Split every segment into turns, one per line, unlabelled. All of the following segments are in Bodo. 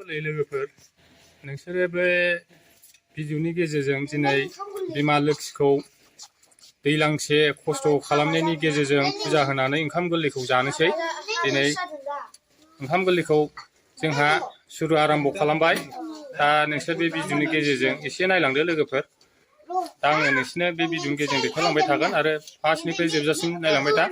लोगोफोर नोंसोरो बे भिडिअनि गेजेरजों दिनै बिमा लोक्षिखौ दैलांसे खस्थ' खालामनायनि गेजेरजों फुजा होनानै ओंखाम गोरलैखौ जानोसै। दिनै ओंखाम गोरलैखौ जोंहा सुरु आराम्भ खालामबाय। दा नोंसोर बे भिडिअनि गेजेरजों एसे नायलांदो लोगोफोर। दा आङो नोंसोरनो बे भिडिअनि गेजेरजों देखायलांबाय थागोन आरो फार्स्टनिफ्राय जोबजासिम नायलांबाय था।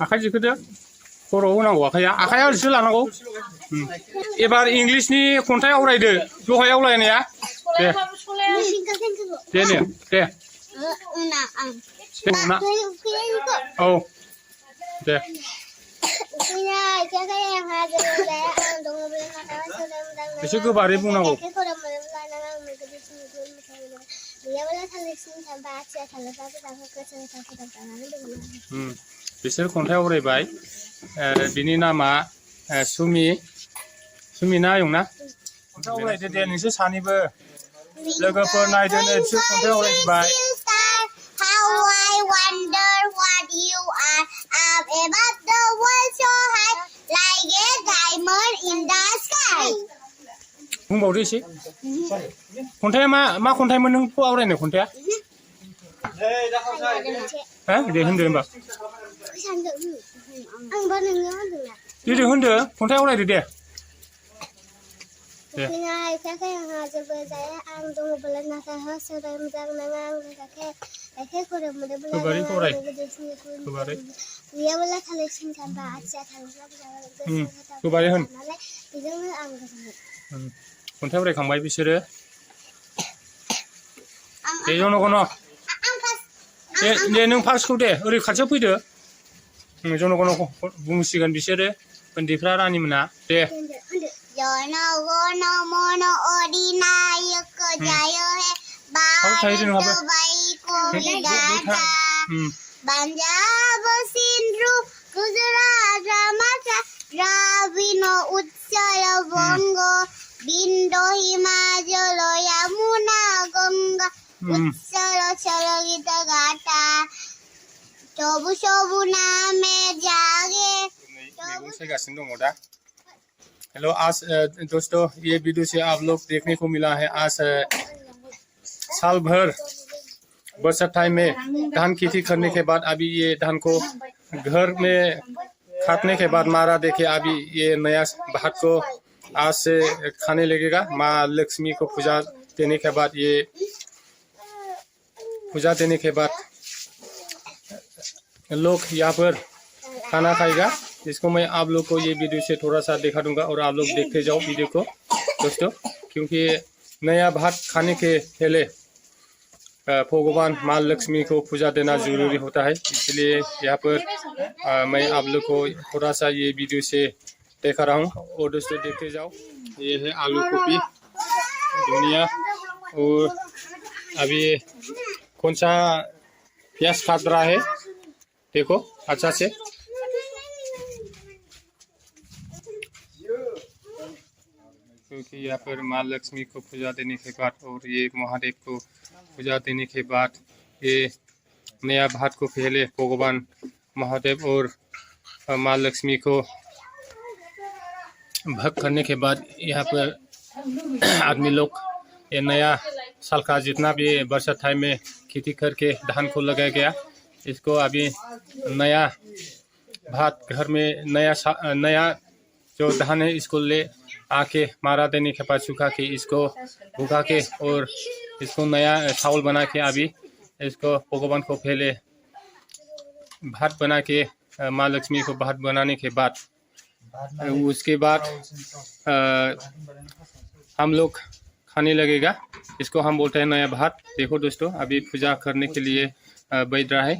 आखाइ दिखोदो खर'आव होनांगौ आखाइया ओरैसो लानांगौ। एबार इंलिसनि खन्थाइ आवरायदो दहाय आवरायनाया दे औ दे एसे गोबारै बुंनांगौ। बिसोर खन्थाइ आवरायबाय। बिनि नामा सुमि ना आयं ना? खन्थाइ आवरायदो दे नोंसोर सानैबो लोगोफोर नायदो नै बिसोर खन्थाइ आवरायबाय। बुंबावदो एसे खन्थाइया मा खन्थाइमोन नों आवरायनाय खन्थाइया? दे होनदो होनबा दे होनदो खन्थाइ आवरायदो दे। गोबारै होन खन्थाइ आवरायखांबाय बिसोरो। दे जनगन दे नों फार्स्टखौ दे ओरै खाथियाव फैदो। जनगनखौ बुंसिगोन बिसोरो उन्दैफ्रा रानिमोना दे। हेलो आज दोस्तों ये वीडियो से आप लोग देखने को मिला है। आज साल भर बरसात टाइम में धान खेती करने के बाद अभी ये धान को घर में काटने के बाद मारा देके अभी ये नया भात को आज से खाने लगेगा। माँ लक्ष्मी को पूजा देने के बाद ये पूजा देने के बाद लोग यहाँ पर खाना खाएगा। इसको मैं आप लोग को ये वीडियो से थोड़ा सा दिखा दूंगा और आप लोग देखते जाओ वीडियो को दोस्तों, क्योंकि नया भात खाने के पहले भगवान माँ लक्ष्मी को पूजा देना जरूरी होता है। इसलिए यहाँ पर मैं आप लोग को थोड़ा सा ये वीडियो से दिखा रहा हूँ और दोस्तों देखते जाओ। ये है आलू गोभी धनिया और अभी कौन सा प्याज काट रहा है देखो अच्छा से। क्योंकि यहाँ पर माँ लक्ष्मी को पूजा देने के बाद और ये महादेव को पूजा देने के बाद ये नया भात को पहले भगवान महादेव और माँ लक्ष्मी को भक्त करने के बाद यहाँ पर आदमी लोग ये नया साल का जितना भी बरसात टाइम में खेती करके धान को लगाया गया, इसको अभी नया भात घर में नया जो धान है इसको ले आके मारा देने के बाद सूखा के इसको भुगा के और इसको नया चावल बना के अभी इसको भगवान को पहले भात बना के माँ लक्ष्मी को भात बनाने के बाद उसके बाद हम लोग खाने लगेगा। इसको हम बोलते हैं नया भात। देखो दोस्तों, अभी पूजा करने के लिए बैठ रहा है।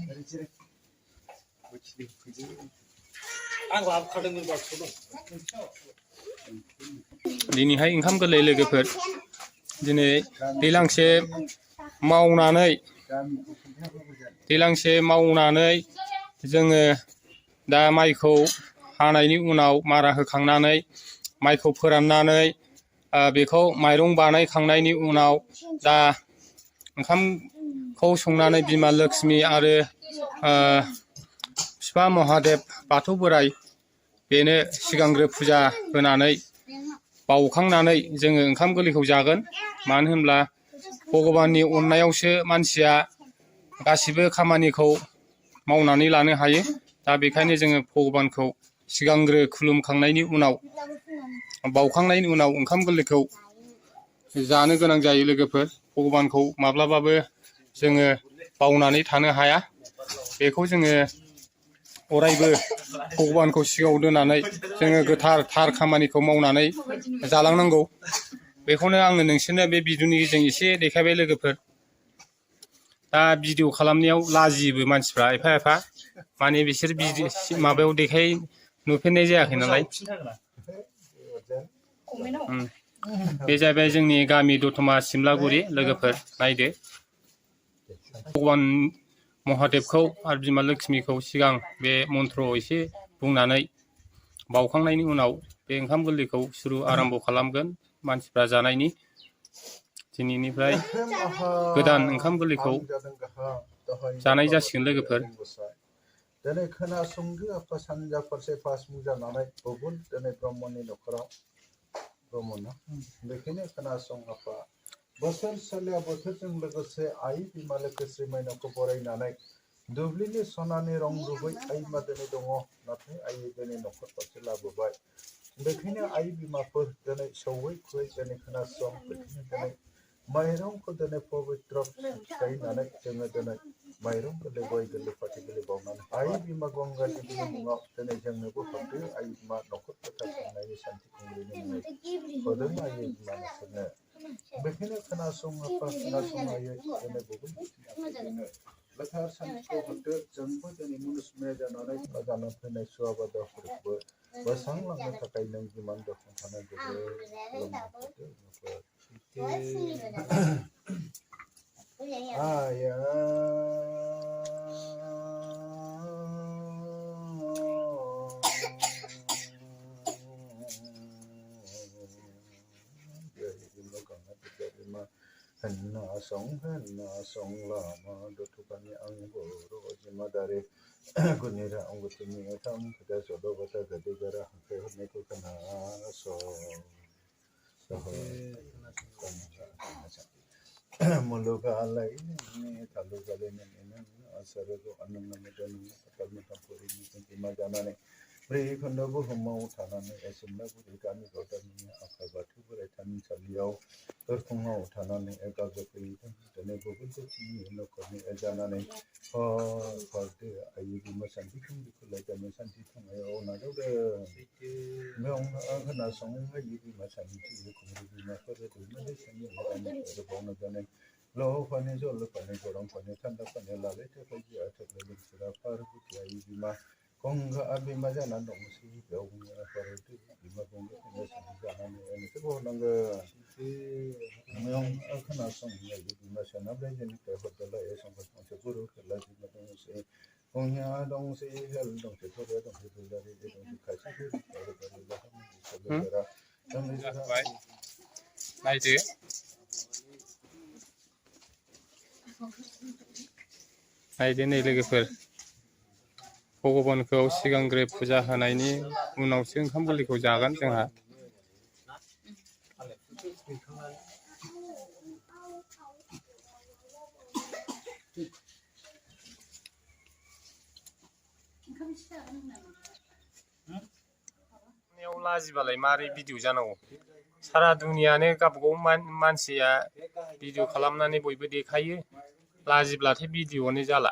दिनैहाय ओंखाम गोरलै लोगोफोर, दिनै दैलांसे मावनानै जोङो दा माइखौ हानायनि उनाव मारा होखांनानै माइखौ फोराननानै बेखौ माइरं बानायखांनायनि उनाव दा ओंखामखौ संनानै बिमा लक्ष्मी आरो बिफा महादेव बाथौ बोराइ बेनो सिगांग्रो फुजा होनानै बावखांनानै जोङो ओंखाम गोरलैखौ जागोन। मानो होनब्ला भगबाननि अननायावसो मानसिया गासिबो खामानिखौ मावनानै लानो हायो। दा बेखायनो जोङो भगबानखौ सिगांग्रो खुलुमखांनायनि उनाव बावखांनायनि उनाव ओंखाम गोरलैखौ जानो गोनां जायो लोगोफोर। भगबानखौ माब्लाबाबो जोङो बावनानै थानो हाया। बेखौ जोङो अरायबो भगबानखौ सिगाङाव दोननानै जोङो गोथार थार खामानिखौ मावनानै जालांनांगौ। बेखौनो आङो नोंसोरनो बे भिडिअनि गेजेरजों एसे देखायबाय लोगोफोर। दा भिडिअ खालामनायाव लाजियोबो मानसिफ्रा एफा एफा, माने बिसोर माबायाव नुफेरनाय जायाखै नालाय। बे जाहैबाय जोंनि गामि दतमा सिमलागुरि लोगोफोर। नायदो, भगबान महादेबखौ आरो बिमा लक्ष्मीखौ सिगां बे मन्त्र एसे बुंनानै बावखांनायनि उनाव बे ओंखाम गोरलैखौ सुरु आराम्भ खालामगोन मानसिफ्रा जानायनि। दिनैनिफ्राय गोदान ओंखाम गोरलैखौ जानाय जासिगोन लोगोफोर।
दिनै खोनासंदो आफा सानजा फारसे फासमुं जानानै गुबुन दिनै ब्रह्मनि न'खराव ब्रह्मना बेखायनो खोनासं आफा। बोसोरसालिया बोथोरजों लोगोसे आइ बिमा लोखोस्रि माइनावखौ बरायनानै दुब्लिनि सनानि रं गुबै आइ बिमा दिनै दङ, नाथाय आइ दिनै न'खर फारसे लाबोबाय। बेखायनो आइ बिमाफोर दिनै सौयै खुयै दिनै खोनासं। बेखायनो दिनै माइरंखौ दिनै पबित्र फिथाइनानै जोङो दिनै माइरं गोरलै गय गोरलै फाथै गोरलै बावनानै आइ बिमा गंगा देबिनि मुङाव दिनै जोंनोबो हरदो आइ बिमा न'खर फोथारनायनि सान्थि खुंग्रिनि मुङै होदों आइ बिमा नोंसोरनो। बेखायनो खोनासं आफा खोनासं आयै दिनै गुबुन गोथार सान्थिखौ हरदो। जोंबो दिनै मुनुसमाया जानानै जाना फैनाय सुवा बादाफोरखौबो बोस्रांलांनो थाखाय नों बिमान दर्शन थानाय आया Henna song lama dotukani ang boro jimadare gunira ang gutumi tam kada sodo bata gade gara hake hone ko kana so muluga alai ne talu gale ne asarago anannamedan kalma tampuri ni kuntima janane Beri kondo buhumau tanane esimna buri kami godani akabatu buri tani saliau terkungau tanane ekagapri tane bubul tini lokoni ejanane khorde ayi bima santi khumbi khula jame santi khumayo nado de meong akhana song ayi bima santi khumbi bima khore dulme de sangi ngane ero bona jane lo phane jol phane gorong phane thanda phane lale te phaji athakle sura par buti ayi bima Konga abi majana dong si beong farodi bima konga ina si janane ene te bonanga meong akhana song ya bima sana bre jeni te hotela e song ko se guru kala bima dong se kongya dong se hel dong se thore dong se dulari e dong se khasi se dare dare la ham se dara dong se
नायदो, नायदो नै लोगोफोर, भगबानखौ सिगांग्रो फुजा होनायनि उनावसो ओंखाम गोरलैखौ जागोन जोंहा। लाजिबालाय मारै भिडिअ जानांगौ? सारा दुनियानो गावबागाव मानसिया भिडिअ खालामनानै बयबो देखायो। लाजिब्लाथाय भिडिअआनो जाला।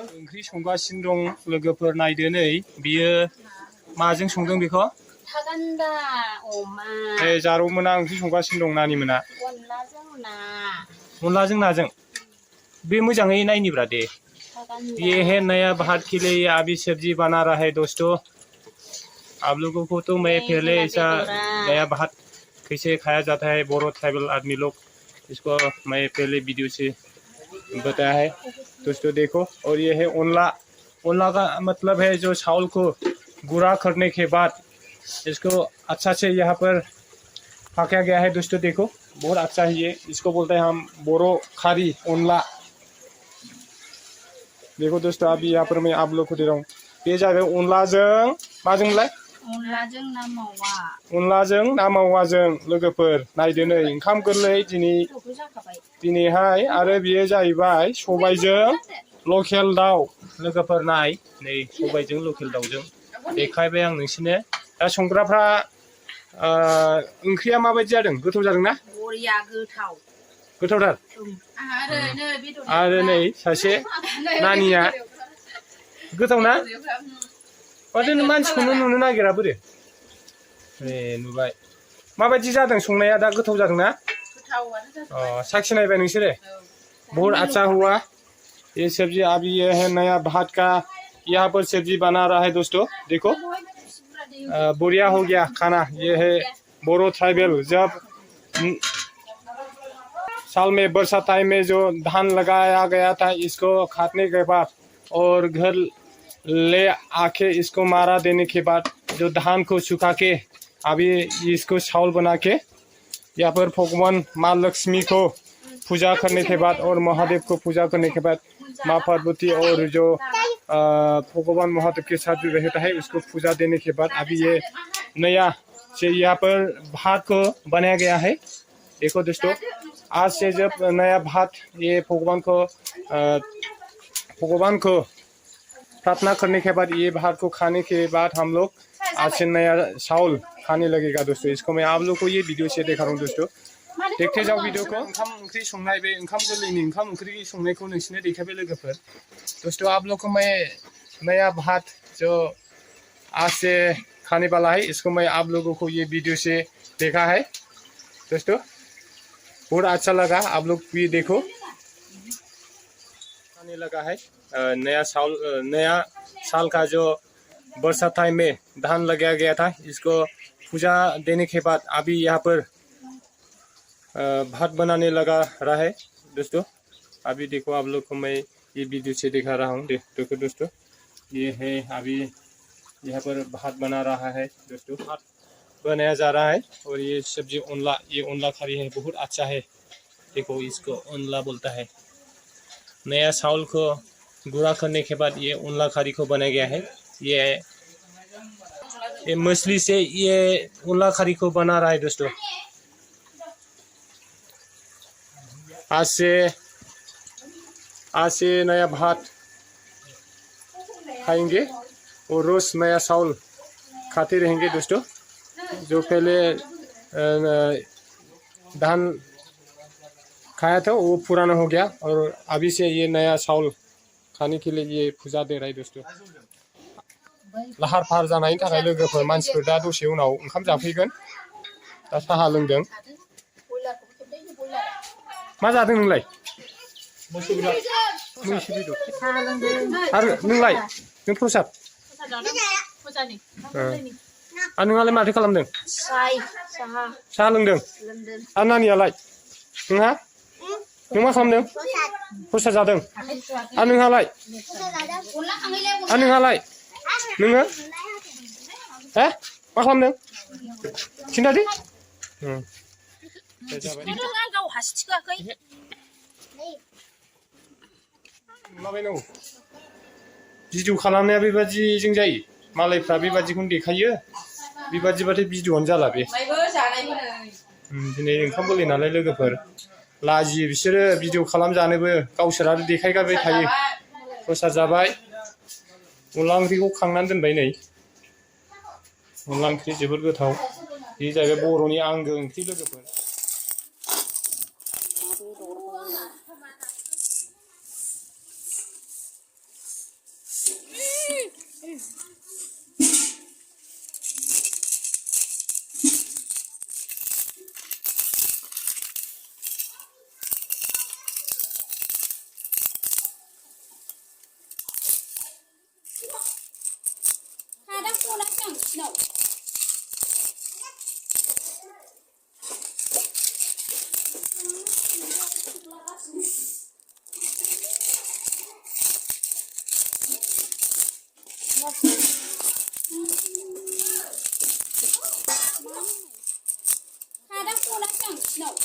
ओंख्रि संगासिनो दं लोगोफोर नायदो नै बियो माजों संदों बेखौ
थागान्दा अमा
ए जारौमोना ओंख्रि संगासिनो दं नानिमोना
अनलाजों ना
अनलाजों नाजों बे मोजाङै नायनिब्रा दे
थागान्दा
ये है नया भात के लिए अभी सब्जी बना रहा है दोस्तों आप लोगों को तो मैं पहले ऐसा नया भात कैसे खाया जाता है बोरो ट्राइबल आदमी लोग इसको मैं पहले वीडियो से बताया है दोस्तों देखो और ये है ओनला ओनला का मतलब है जो चावल को गुड़ा करने के बाद इसको अच्छा से यहाँ पर पकाया गया है दोस्तों देखो बहुत अच्छा है ये इसको बोलते हैं हम बोरो खारी ओनला देखो दोस्तों अभी यहाँ पर मैं आप लोग को दे रहा हूँ ये जाहैबाय अनलाजों माजोंलाय
अनलाजों ना मावा
अनलाजों ना मावाजों लोगोफोर नायदो नै ओंखाम गोरलै दिनैहाय आरो बेयो जाहैबाय सबायजों लकेल दाउ लोगोफोर नाय नै सबायजों लकेल दाउजों देखायबाय आं नोंसिनो दा संग्राफ्रा ओंख्रिया माबायदि जादों गोथाव जादों ना
बरिया गोथाव
गोथावथार आरो नै सासे नानिया गोथाव ना माथो मानसिखौनो नुनो नागिरा बोरो ए नुबाय माबायदि जादों संनाया दा गोथाव जादों ना साखि नायबाय नोंसोरो बहुत अच्छा हुआ ये सब्जी अभी ये है नया भात का यहाँ पर सब्जी बना रहा है दोस्तों देखो बढ़िया हो गया खाना ये है बोरो ट्राइबल जब साल में बरसात टाइम में जो धान लगाया गया था इसको काटने के बाद और घर ले आके इसको मारा देने के बाद जो धान को सुखा के अभी इसको चावल बना के यहाँ पर भगवान माँ लक्ष्मी को पूजा करने के बाद और महादेव को पूजा करने के बाद माँ पार्वती और जो भगवान महादेव के साथ जो रहता है उसको पूजा देने के बाद अभी ये नया से यहाँ पर भात को बनाया गया है देखो दोस्तों आज से जब नया भात ये भगवान को प्रार्थना करने के बाद ये भात को खाने के बाद हम लोग आज से नया चावल खाने लगेगा दोस्तों इसको मैं आप लोग को ये वीडियो से दिखा रहा हूँ दोस्तों देखते जाओ वीडियो को ओंखाम ओंख्रि संनाय बे ओंखाम गोरलैनि ओंखाम ओंख्रि संनायखौ नोंसिनो देखायबाय लोगोफोर दोस्तों आप लोग को मैं नया भात जो आज से खाने वाला है इसको मैं आप लोगों को ये वीडियो से देखा है दोस्तों बहुत अच्छा लगा आप लोग भी देखो आने लगा है नया साल का जो बरसात टाइम में धान लगाया गया था इसको पूजा देने के बाद अभी यहाँ पर भात बनाने लगा रहा है दोस्तों अभी देखो आप लोग को मैं ये वीडियो से दिखा रहा हूँ देखो दोस्तों ये है अभी यहाँ पर भात बना रहा है दोस्तों भात बनाया जा रहा है और ये सब्जी ये ओनला खारी है बहुत अच्छा है देखो इसको ओनला बोलता है नया चावल को गुड़ा करने के बाद ये ओनला खारी को बनाया गया है ये मछली से ये ओनला खारी को बना रहा है दोस्तों आज से नया भात खाएंगे और रोज नया चावल खाते रहेंगे दोस्तों जो पहले धान खाया था वो पुराना हो गया और अभी से ये नया चावल खाने के लिए ये पूजा दे रहा है दोस्तों लाहार फाहार जानायनि थाखाय लोगोफोर मानसिफोर दा दसे उनाव ओंखाम जाफैगोन दा साहा लोंदों मा जादों नोंलाय मैसो बेदर आरो नोंलाय नों प्रसाद आरो नोंहालाय माथो खालामदों साहा लोंदों आरो नानियालाय नोंहा नों मा खालामदों प्रसाद जादों आरो नोंहालाय नोङो मा खालामदों खिन्थादो
गाव हासिथिखाखै
माबायनांगौ भिडिअ खालामनाया बेबादिजों जायो मालायफ्रा बेबादिखौनो देखायो बेबादिबाथाय भिडिअआनो जाला बे दिनै ओंखाम गोरलै नालाय लोगोफोर लाजियो बिसोरो भिडिअ खालामजानोबो गावसोर आरो देखायगारबाय थायो प्रसाद जाबाय अनला ओंख्रिखौ खांनानै दोनबाय नै अनला ओंख्रि जोबोद गोथाव बे जाहैबाय बर'नि आंगो ओंख्रि लोगोफोर
Ada pula sang no.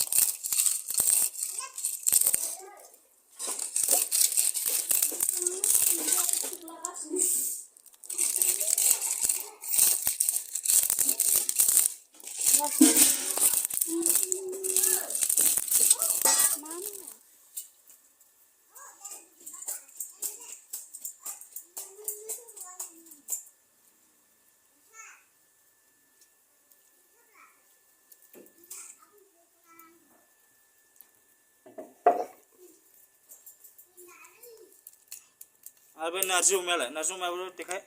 आरो बे नारजि अमायाबो देखाय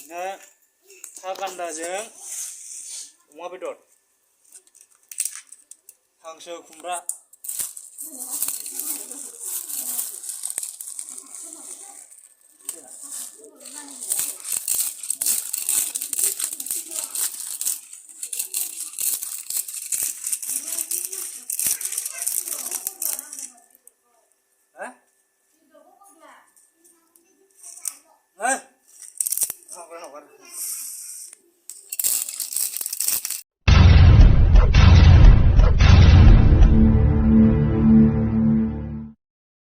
दा था गान्दाजों अमा बेदर हांसो खुमब्रा